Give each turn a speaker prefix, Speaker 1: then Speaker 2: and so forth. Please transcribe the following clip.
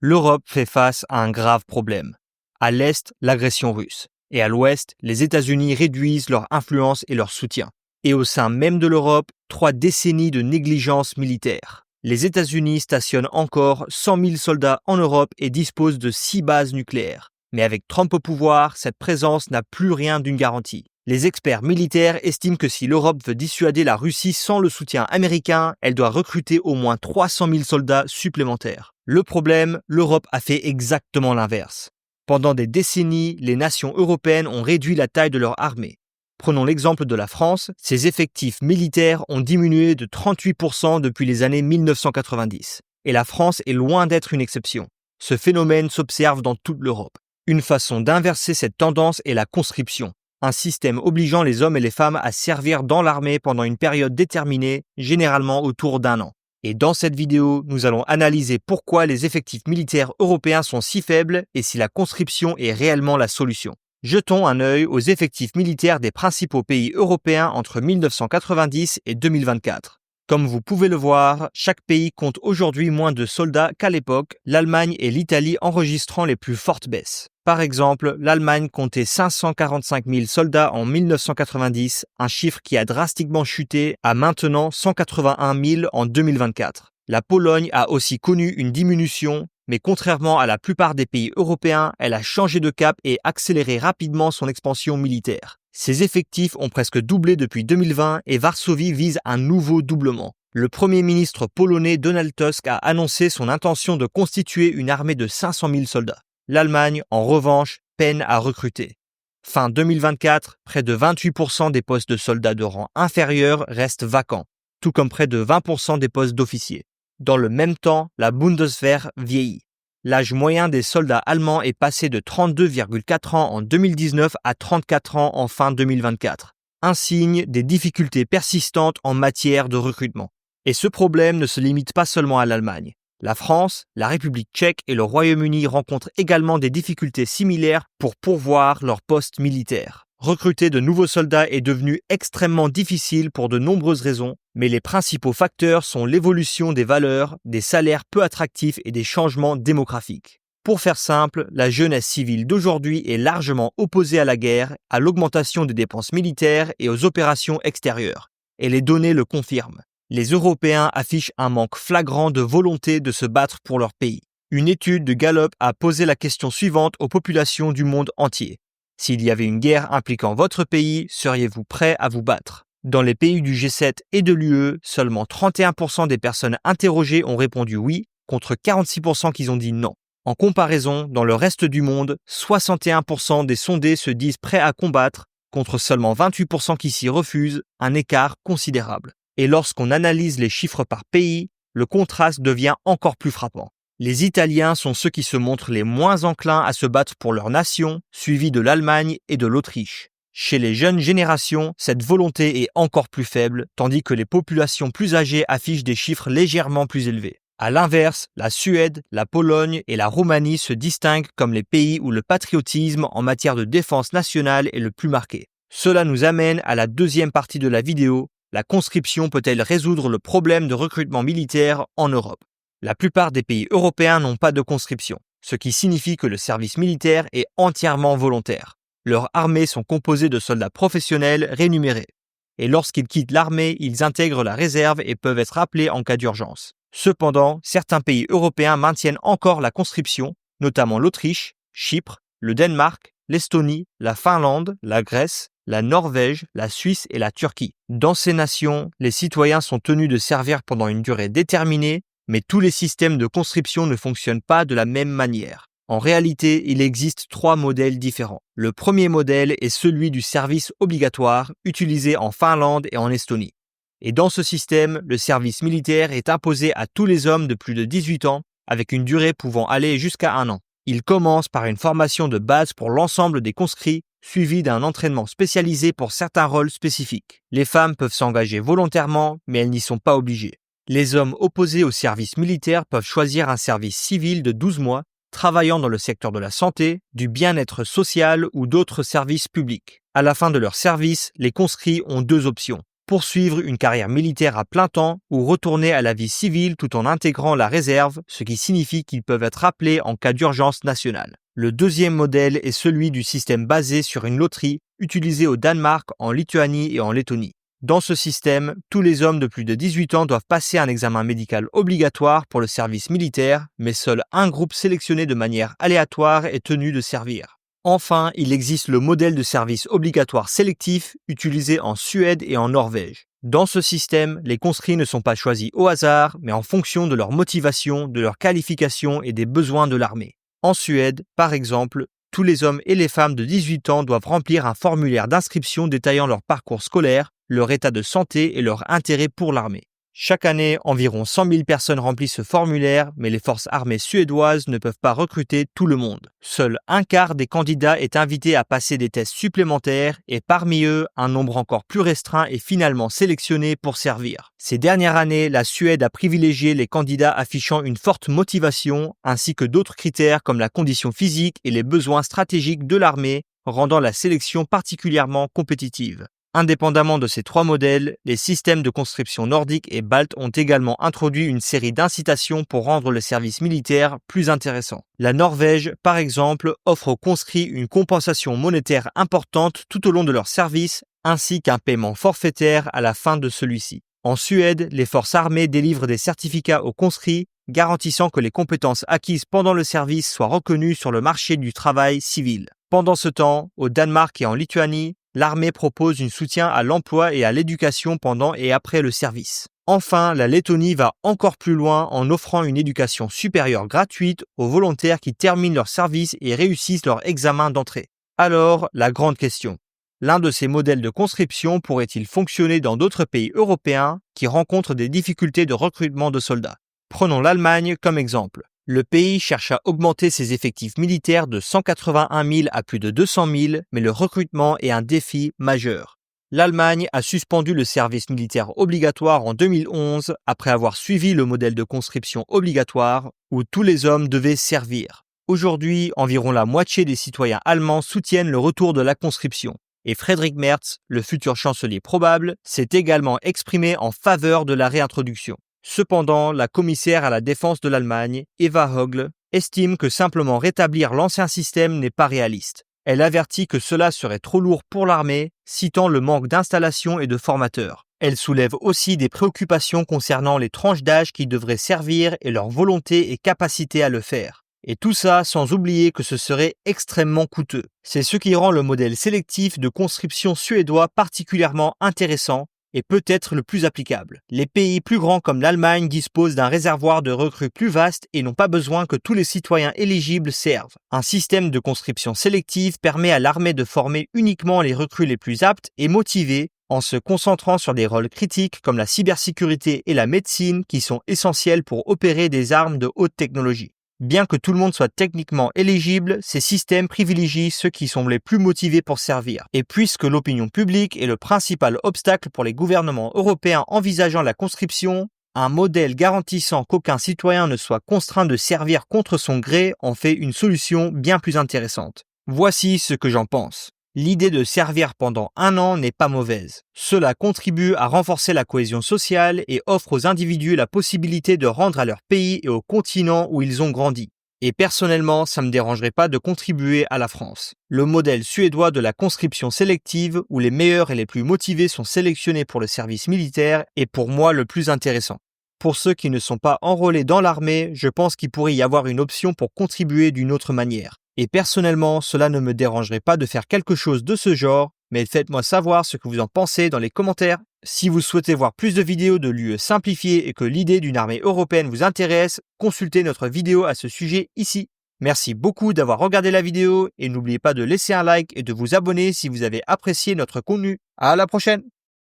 Speaker 1: L'Europe fait face à un grave problème. À l'Est, l'agression russe. Et à l'Ouest, les États-Unis réduisent leur influence et leur soutien. Et au sein même de l'Europe, 3 décennies de négligence militaire. Les États-Unis stationnent encore 100 000 soldats en Europe et disposent de 6 bases nucléaires. Mais avec Trump au pouvoir, cette présence n'a plus rien d'une garantie. Les experts militaires estiment que si l'Europe veut dissuader la Russie sans le soutien américain, elle doit recruter au moins 300 000 soldats supplémentaires. Le problème, l'Europe a fait exactement l'inverse. Pendant des décennies, les nations européennes ont réduit la taille de leur armée. Prenons l'exemple de la France, ses effectifs militaires ont diminué de 38% depuis les années 1990. Et la France est loin d'être une exception. Ce phénomène s'observe dans toute l'Europe. Une façon d'inverser cette tendance est la conscription, un système obligeant les hommes et les femmes à servir dans l'armée pendant une période déterminée, généralement autour d'1 an. Et dans cette vidéo, nous allons analyser pourquoi les effectifs militaires européens sont si faibles et si la conscription est réellement la solution. Jetons un œil aux effectifs militaires des principaux pays européens entre 1990 et 2024. Comme vous pouvez le voir, chaque pays compte aujourd'hui moins de soldats qu'à l'époque, l'Allemagne et l'Italie enregistrant les plus fortes baisses. Par exemple, l'Allemagne comptait 545 000 soldats en 1990, un chiffre qui a drastiquement chuté à maintenant 181 000 en 2024. La Pologne a aussi connu une diminution, mais contrairement à la plupart des pays européens, elle a changé de cap et accéléré rapidement son expansion militaire. Ses effectifs ont presque doublé depuis 2020 et Varsovie vise un nouveau doublement. Le Premier ministre polonais Donald Tusk a annoncé son intention de constituer une armée de 500 000 soldats. L'Allemagne, en revanche, peine à recruter. Fin 2024, près de 28% des postes de soldats de rang inférieur restent vacants, tout comme près de 20% des postes d'officiers. Dans le même temps, la Bundeswehr vieillit. L'âge moyen des soldats allemands est passé de 32,4 ans en 2019 à 34 ans en fin 2024. Un signe des difficultés persistantes en matière de recrutement. Et ce problème ne se limite pas seulement à l'Allemagne. La France, la République tchèque et le Royaume-Uni rencontrent également des difficultés similaires pour pourvoir leurs postes militaires. Recruter de nouveaux soldats est devenu extrêmement difficile pour de nombreuses raisons, mais les principaux facteurs sont l'évolution des valeurs, des salaires peu attractifs et des changements démographiques. Pour faire simple, la jeunesse civile d'aujourd'hui est largement opposée à la guerre, à l'augmentation des dépenses militaires et aux opérations extérieures. Et les données le confirment. Les Européens affichent un manque flagrant de volonté de se battre pour leur pays. Une étude de Gallup a posé la question suivante aux populations du monde entier. S'il y avait une guerre impliquant votre pays, seriez-vous prêt à vous battre? Dans les pays du G7 et de l'UE, seulement 31% des personnes interrogées ont répondu oui, contre 46% qui ont dit non. En comparaison, dans le reste du monde, 61% des sondés se disent prêts à combattre, contre seulement 28% qui s'y refusent, un écart considérable. Et lorsqu'on analyse les chiffres par pays, le contraste devient encore plus frappant. Les Italiens sont ceux qui se montrent les moins enclins à se battre pour leur nation, suivis de l'Allemagne et de l'Autriche. Chez les jeunes générations, cette volonté est encore plus faible, tandis que les populations plus âgées affichent des chiffres légèrement plus élevés. À l'inverse, la Suède, la Pologne et la Roumanie se distinguent comme les pays où le patriotisme en matière de défense nationale est le plus marqué. Cela nous amène à la deuxième partie de la vidéo. La conscription peut-elle résoudre le problème de recrutement militaire en Europe? La plupart des pays européens n'ont pas de conscription, ce qui signifie que le service militaire est entièrement volontaire. Leurs armées sont composées de soldats professionnels rémunérés. Et lorsqu'ils quittent l'armée, ils intègrent la réserve et peuvent être appelés en cas d'urgence. Cependant, certains pays européens maintiennent encore la conscription, notamment l'Autriche, Chypre, le Danemark, l'Estonie, la Finlande, la Grèce, la Norvège, la Suisse et la Turquie. Dans ces nations, les citoyens sont tenus de servir pendant une durée déterminée, mais tous les systèmes de conscription ne fonctionnent pas de la même manière. En réalité, il existe 3 modèles différents. Le premier modèle est celui du service obligatoire, utilisé en Finlande et en Estonie. Et dans ce système, le service militaire est imposé à tous les hommes de plus de 18 ans, avec une durée pouvant aller jusqu'à 1 an. Il commence par une formation de base pour l'ensemble des conscrits, suivie d'un entraînement spécialisé pour certains rôles spécifiques. Les femmes peuvent s'engager volontairement, mais elles n'y sont pas obligées. Les hommes opposés au service militaire peuvent choisir un service civil de 12 mois, travaillant dans le secteur de la santé, du bien-être social ou d'autres services publics. À la fin de leur service, les conscrits ont 2 options. poursuivre une carrière militaire à plein temps ou retourner à la vie civile tout en intégrant la réserve, ce qui signifie qu'ils peuvent être appelés en cas d'urgence nationale. Le deuxième modèle est celui du système basé sur une loterie utilisée au Danemark, en Lituanie et en Lettonie. Dans ce système, tous les hommes de plus de 18 ans doivent passer un examen médical obligatoire pour le service militaire, mais seul un groupe sélectionné de manière aléatoire est tenu de servir. Enfin, il existe le modèle de service obligatoire sélectif utilisé en Suède et en Norvège. Dans ce système, les conscrits ne sont pas choisis au hasard, mais en fonction de leur motivation, de leur qualification et des besoins de l'armée. En Suède, par exemple, tous les hommes et les femmes de 18 ans doivent remplir un formulaire d'inscription détaillant leur parcours scolaire, leur état de santé et leur intérêt pour l'armée. Chaque année, environ 100 000 personnes remplissent ce formulaire, mais les forces armées suédoises ne peuvent pas recruter tout le monde. Seul un quart des candidats est invité à passer des tests supplémentaires et parmi eux, un nombre encore plus restreint est finalement sélectionné pour servir. Ces dernières années, la Suède a privilégié les candidats affichant une forte motivation, ainsi que d'autres critères comme la condition physique et les besoins stratégiques de l'armée, rendant la sélection particulièrement compétitive. Indépendamment de ces trois modèles, les systèmes de conscription nordiques et baltes ont également introduit une série d'incitations pour rendre le service militaire plus intéressant. La Norvège, par exemple, offre aux conscrits une compensation monétaire importante tout au long de leur service, ainsi qu'un paiement forfaitaire à la fin de celui-ci. En Suède, les forces armées délivrent des certificats aux conscrits, garantissant que les compétences acquises pendant le service soient reconnues sur le marché du travail civil. Pendant ce temps, au Danemark et en Lituanie, l'armée propose un soutien à l'emploi et à l'éducation pendant et après le service. Enfin, la Lettonie va encore plus loin en offrant une éducation supérieure gratuite aux volontaires qui terminent leur service et réussissent leur examen d'entrée. Alors, la grande question. L'un de ces modèles de conscription pourrait-il fonctionner dans d'autres pays européens qui rencontrent des difficultés de recrutement de soldats? Prenons l'Allemagne comme exemple. Le pays cherche à augmenter ses effectifs militaires de 181 000 à plus de 200 000, mais le recrutement est un défi majeur. L'Allemagne a suspendu le service militaire obligatoire en 2011 après avoir suivi le modèle de conscription obligatoire où tous les hommes devaient servir. Aujourd'hui, environ la moitié des citoyens allemands soutiennent le retour de la conscription. Et Friedrich Merz, le futur chancelier probable, s'est également exprimé en faveur de la réintroduction. Cependant, la commissaire à la défense de l'Allemagne, Eva Högl, estime que simplement rétablir l'ancien système n'est pas réaliste. Elle avertit que cela serait trop lourd pour l'armée, citant le manque d'installation et de formateurs. Elle soulève aussi des préoccupations concernant les tranches d'âge qui devraient servir et leur volonté et capacité à le faire. Et tout ça sans oublier que ce serait extrêmement coûteux. C'est ce qui rend le modèle sélectif de conscription suédois particulièrement intéressant et peut-être le plus applicable. Les pays plus grands comme l'Allemagne disposent d'un réservoir de recrues plus vaste et n'ont pas besoin que tous les citoyens éligibles servent. Un système de conscription sélective permet à l'armée de former uniquement les recrues les plus aptes et motivés en se concentrant sur des rôles critiques comme la cybersécurité et la médecine qui sont essentiels pour opérer des armes de haute technologie. Bien que tout le monde soit techniquement éligible, ces systèmes privilégient ceux qui sont les plus motivés pour servir. Et puisque l'opinion publique est le principal obstacle pour les gouvernements européens envisageant la conscription, un modèle garantissant qu'aucun citoyen ne soit contraint de servir contre son gré en fait une solution bien plus intéressante. Voici ce que j'en pense. L'idée de servir pendant 1 an n'est pas mauvaise. Cela contribue à renforcer la cohésion sociale et offre aux individus la possibilité de rendre à leur pays et au continent où ils ont grandi. Et personnellement, ça me dérangerait pas de contribuer à la France. Le modèle suédois de la conscription sélective, où les meilleurs et les plus motivés sont sélectionnés pour le service militaire, est pour moi le plus intéressant. Pour ceux qui ne sont pas enrôlés dans l'armée, je pense qu'il pourrait y avoir une option pour contribuer d'une autre manière. Et personnellement, cela ne me dérangerait pas de faire quelque chose de ce genre, mais faites-moi savoir ce que vous en pensez dans les commentaires. Si vous souhaitez voir plus de vidéos de l'UE simplifiées et que l'idée d'une armée européenne vous intéresse, consultez notre vidéo à ce sujet ici. Merci beaucoup d'avoir regardé la vidéo et n'oubliez pas de laisser un like et de vous abonner si vous avez apprécié notre contenu. À la prochaine!